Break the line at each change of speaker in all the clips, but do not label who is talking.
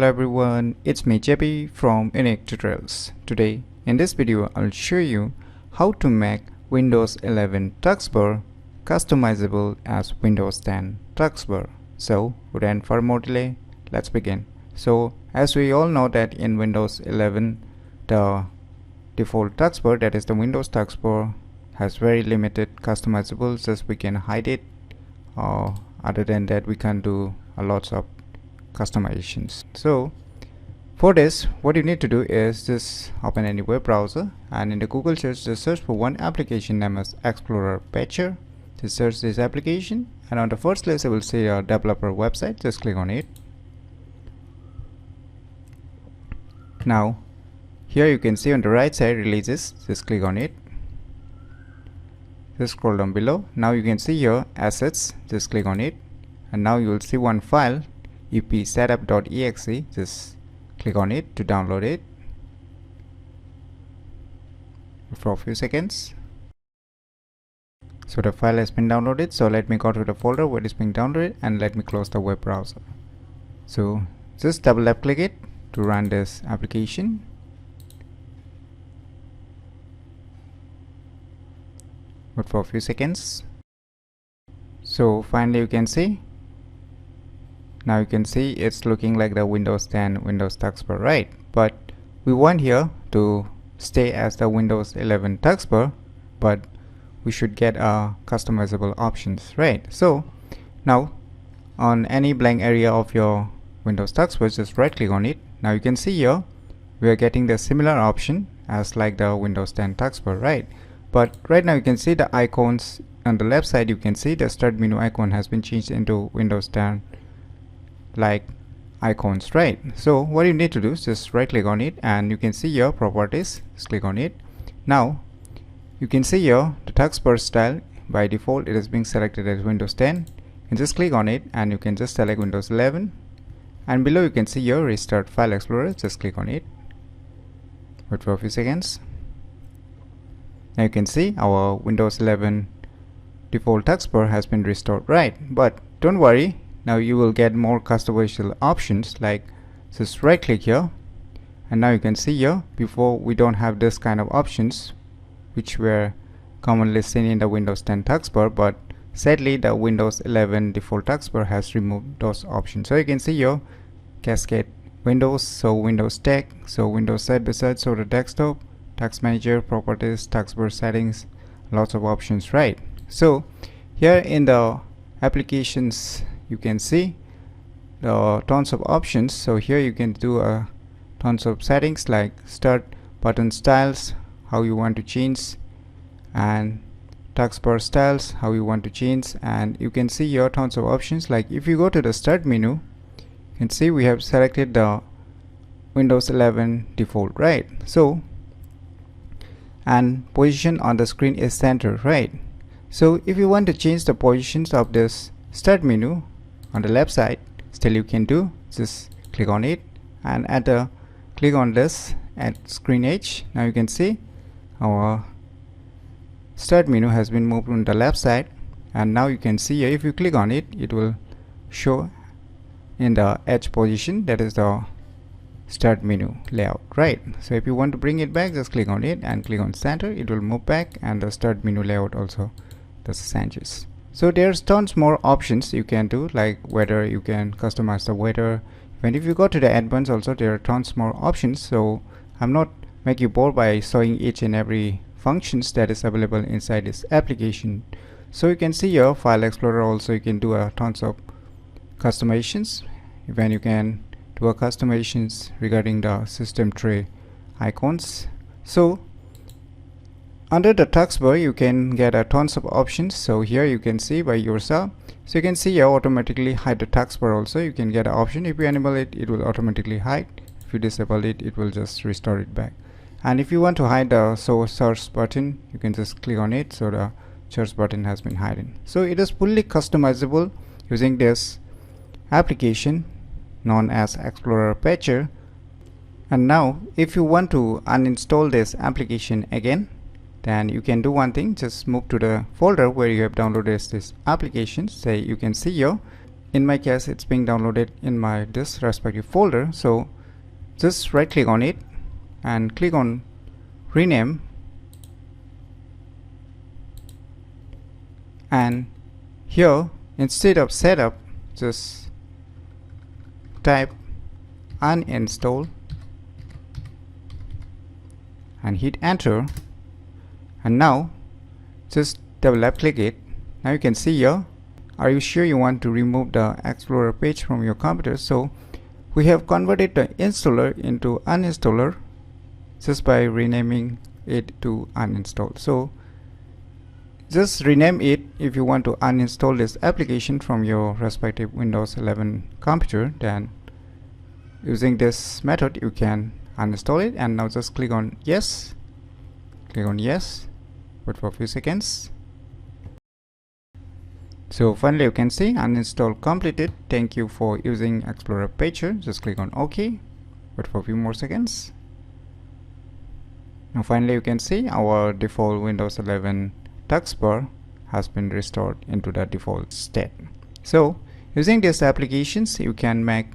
Hello everyone, it's me JP from UniqueTutorials. Today in this video I'll show you how to make Windows 11 Taskbar customizable as Windows 10 Taskbar. So without further more delay, let's begin. So as we all know that in Windows 11 the default taskbar, that is the Windows taskbar, has very limited customizables. Just we can hide it, or other than that we can do a lots of customizations. So for this, what you need to do is just open any web browser and in the Google search just search for one application named as Explorer Patcher. Just search this application and on the first list it will say your developer website. Just click on it. Now here you can see on the right side releases. Just click on it. Just scroll down below. Now you can see your assets. Just click on it and now you will see one file, epsetup.exe. Just click on it to download it for a few seconds. So the file has been downloaded, so let me go to the folder where it is being downloaded and let me close the web browser. So just double left click it to run this application. Wait for a few seconds. So finally you can see, now you can see it's looking like the Windows 10 Windows taskbar, right? But we want here to stay as the Windows 11 taskbar, but we should get customizable options, right? So now on any blank area of your Windows taskbar, just right click on it. Now you can see here we are getting the similar option as like the Windows 10 taskbar, right? But right now you can see the icons on the left side. You can see the start menu icon has been changed into Windows 10 like icons, right? So what you need to do is just right click on it and you can see your properties. Just click on it. Now you can see here the taskbar style. By default it is being selected as Windows 10. You can just click on it and you can just select Windows 11 and below you can see your restart file explorer. Just click on it. Wait for a few seconds. Now you can see our Windows 11 default taskbar has been restored, right? But don't worry, now you will get more customizable options. Like just right click here and now you can see here, before we don't have this kind of options which were commonly seen in the Windows 10 taskbar, but sadly the Windows 11 default taskbar has removed those options. So you can see here cascade windows, so Windows tech, so Windows side by side, so the desktop, task manager, properties, taskbar settings, lots of options, right? So here in the applications you can see the tons of options. So here you can do tons of settings like start button styles, how you want to change, and taskbar styles, how you want to change. And you can see here tons of options. Like if you go to the start menu, you can see we have selected the Windows 11 default, right? So and position on the screen is center, right? So if you want to change the positions of this start menu on the left side, still you can do. Just click on it and click on this at screen edge. Now you can see our start menu has been moved on the left side, and now you can see here, if you click on it, it will show in the edge position, that is the start menu layout, right? So if you want to bring it back, just click on it and click on center, it will move back, and the start menu layout also does changes. So there's tons more options you can do, like weather, you can customize the weather. And if you go to the advanced also, there are tons more options. So I'm not make you bored by showing each and every functions that is available inside this application. So you can see your file explorer also, you can do tons of customizations. Even you can do customizations regarding the system tray icons. So under the taskbar you can get tons of options. So here you can see by yourself. So you can see here automatically hide the taskbar also. You can get an option. If you enable it, it will automatically hide. If you disable it, it will just restore it back. And if you want to hide the search button, you can just click on it, so the search button has been hidden. So it is fully customizable using this application known as Explorer Patcher. And now if you want to uninstall this application again, then you can do one thing. Just move to the folder where you have downloaded this application. Say you can see here in my case it's being downloaded in my this respective folder. So just right click on it and click on rename, and here instead of setup just type uninstall and hit enter, and now just double left click it. Now you can see here, are you sure you want to remove the Explorer page from your computer? So we have converted the installer into uninstaller just by renaming it to uninstall. So just rename it if you want to uninstall this application from your respective Windows 11 computer. Then using this method you can uninstall it, and now just click on yes, wait for a few seconds. So finally you can see uninstall completed. Thank you for using Explorer Pager. Just click on OK, wait for a few more seconds. Now finally you can see our default Windows 11 taskbar has been restored into the default state. So using these applications you can make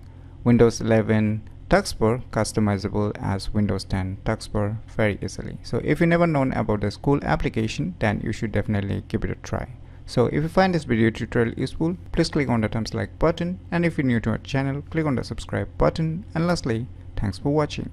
Windows 11 taskbar customizable as Windows 10 taskbar very easily. So if you never known about this cool application, then you should definitely give it a try. So if you find this video tutorial useful, please click on the thumbs like button, and if you're new to our channel, click on the subscribe button, and lastly, thanks for watching.